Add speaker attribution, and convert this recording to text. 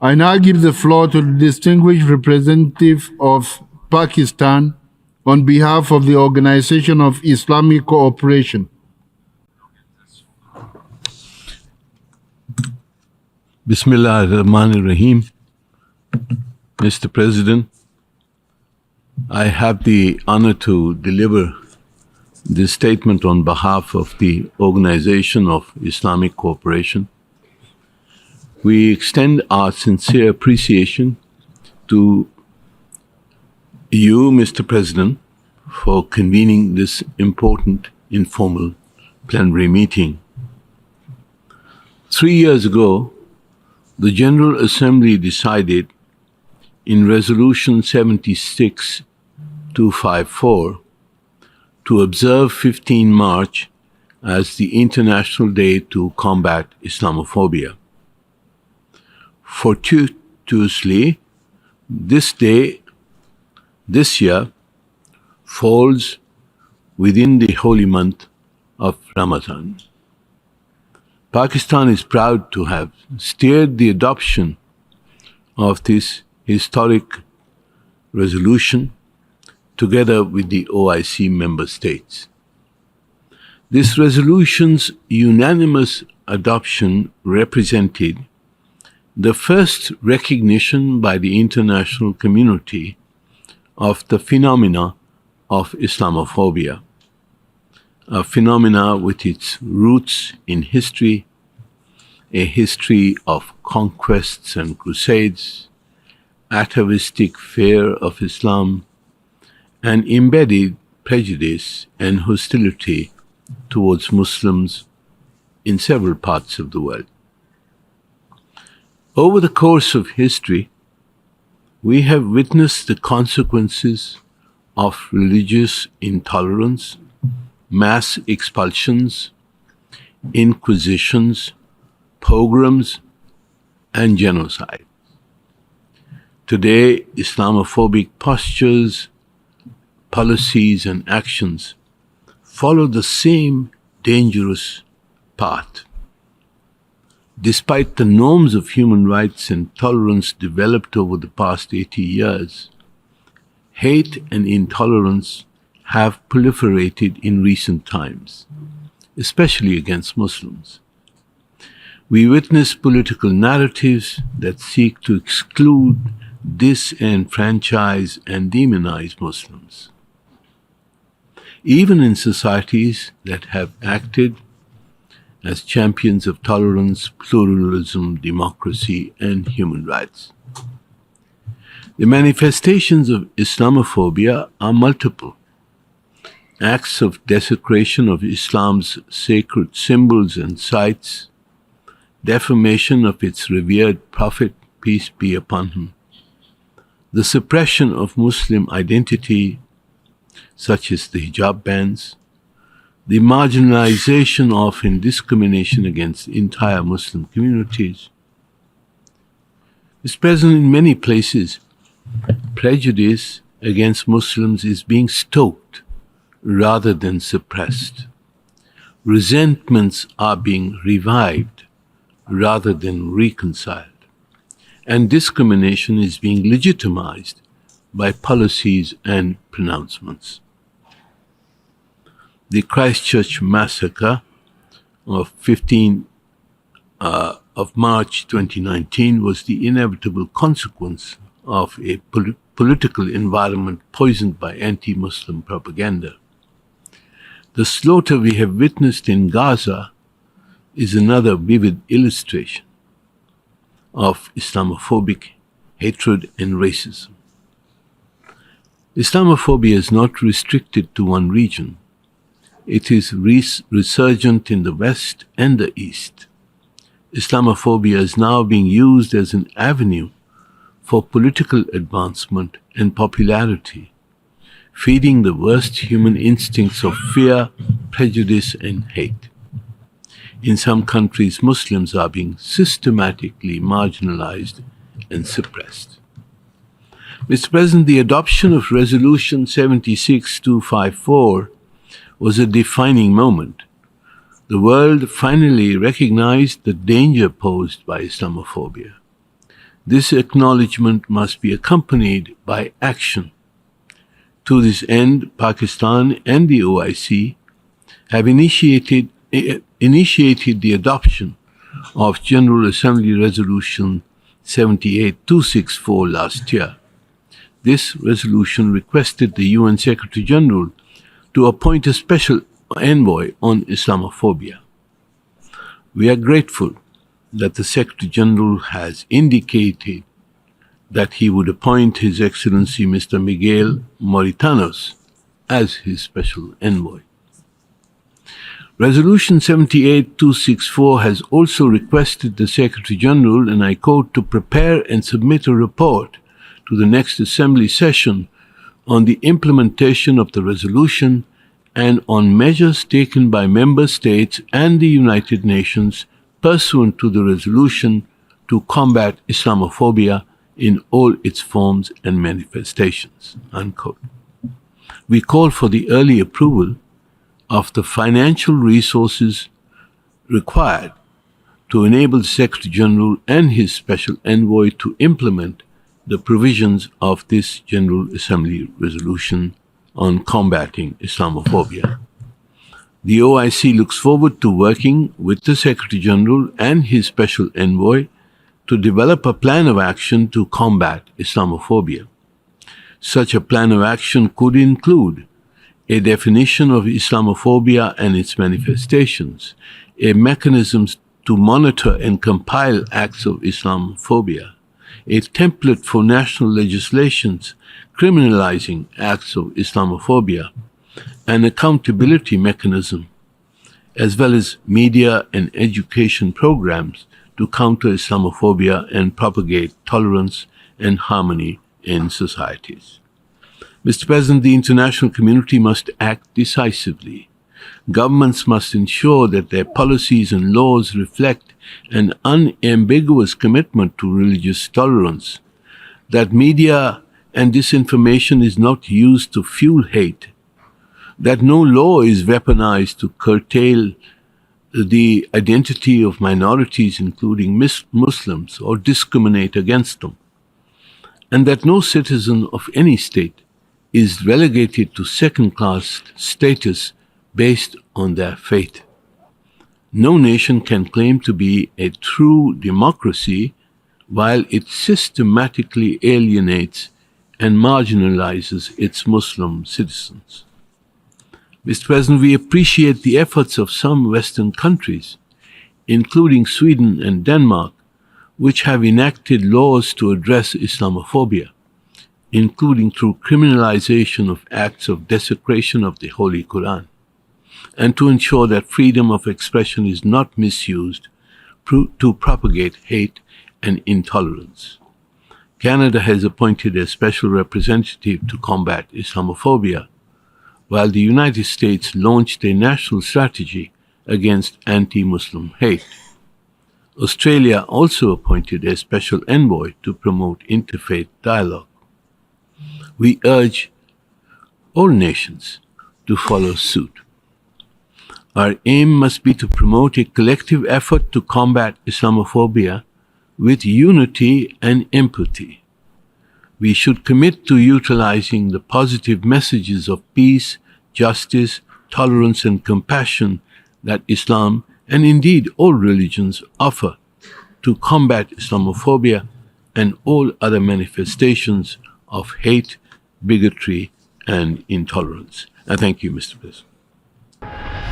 Speaker 1: I now give the floor to the distinguished representative of Pakistan on behalf of the Organization of Islamic Cooperation.
Speaker 2: Bismillah ar-Rahman ar-Rahim. Mr. President, I have the honor to deliver this statement on behalf of the Organization of Islamic Cooperation. We extend our sincere appreciation to you, Mr. President, for convening this important informal plenary meeting. 3 years ago, the General Assembly decided in Resolution 76-254 to observe 15 March as the International Day to Combat Islamophobia. Fortuitously, this day, this year, falls within the holy month of Ramadan. Pakistan is proud to have steered the adoption of this historic resolution together with the OIC member states. This resolution's unanimous adoption represented the first recognition by the international community of the phenomena of Islamophobia, a phenomena with its roots in history, a history of conquests and crusades, atavistic fear of Islam, and embedded prejudice and hostility towards Muslims in several parts of the world. Over the course of history, we have witnessed the consequences of religious intolerance, mass expulsions, inquisitions, pogroms, and genocide. Today, Islamophobic postures, policies, and actions follow the same dangerous path. Despite the norms of human rights and tolerance developed over the past 80 years, hate and intolerance have proliferated in recent times, especially against Muslims. We witness political narratives that seek to exclude, disenfranchise, and demonize Muslims. Even in societies that have acted as champions of tolerance, pluralism, democracy, and human rights. The manifestations of Islamophobia are multiple. Acts of desecration of Islam's sacred symbols and sites, defamation of its revered Prophet, peace be upon him, the suppression of Muslim identity, such as the hijab bans, the marginalization of and discrimination against entire Muslim communities. Mr. President, in many places, prejudice against Muslims is being stoked rather than suppressed. Resentments are being revived rather than reconciled. And discrimination is being legitimized by policies and pronouncements. The Christchurch massacre of 15 of March 2019 was the inevitable consequence of a political environment poisoned by anti-Muslim propaganda. The slaughter we have witnessed in Gaza is another vivid illustration of Islamophobic hatred and racism. Islamophobia is not restricted to one region. It is resurgent in the West and the East. Islamophobia is now being used as an avenue for political advancement and popularity, feeding the worst human instincts of fear, prejudice, and hate. In some countries, Muslims are being systematically marginalized and suppressed. Mr. President, the adoption of Resolution 76-254 was a defining moment. The world finally recognized the danger posed by Islamophobia. This acknowledgement must be accompanied by action. To this end, Pakistan and the OIC have initiated the adoption of General Assembly Resolution 78264 last year. This resolution requested the UN Secretary General to appoint a special envoy on Islamophobia. We are grateful that the Secretary General has indicated that he would appoint His Excellency Mr. Miguel Moritanos as his special envoy. Resolution 78264 has also requested the Secretary General, and I quote, to prepare and submit a report to the next Assembly session on the implementation of the resolution and on measures taken by Member States and the United Nations pursuant to the resolution to combat Islamophobia in all its forms and manifestations. Unquote. We call for the early approval of the financial resources required to enable the Secretary General and his special envoy to implement the provisions of this General Assembly resolution on combating Islamophobia. The OIC looks forward to working with the Secretary General and his special envoy to develop a plan of action to combat Islamophobia. Such a plan of action could include a definition of Islamophobia and its manifestations, a mechanism to monitor and compile acts of Islamophobia, a template for national legislations criminalizing acts of Islamophobia, an accountability mechanism, as well as media and education programs to counter Islamophobia and propagate tolerance and harmony in societies. Mr. President, the international community must act decisively. Governments must ensure that their policies and laws reflect an unambiguous commitment to religious tolerance, that media and disinformation is not used to fuel hate, that no law is weaponized to curtail the identity of minorities, including Muslims, or discriminate against them, and that no citizen of any state is relegated to second-class status based on their faith. No nation can claim to be a true democracy while it systematically alienates and marginalizes its Muslim citizens. Mr. President, we appreciate the efforts of some Western countries, including Sweden and Denmark, which have enacted laws to address Islamophobia, including through criminalization of acts of desecration of the Holy Quran, and to ensure that freedom of expression is not misused to propagate hate and intolerance. Canada has appointed a special representative to combat Islamophobia, while the United States launched a national strategy against anti-Muslim hate. Australia also appointed a special envoy to promote interfaith dialogue. We urge all nations to follow suit. Our aim must be to promote a collective effort to combat Islamophobia with unity and empathy. We should commit to utilizing the positive messages of peace, justice, tolerance, and compassion that Islam, and indeed all religions, offer to combat Islamophobia and all other manifestations of hate, bigotry, and intolerance. I thank you, Mr. President.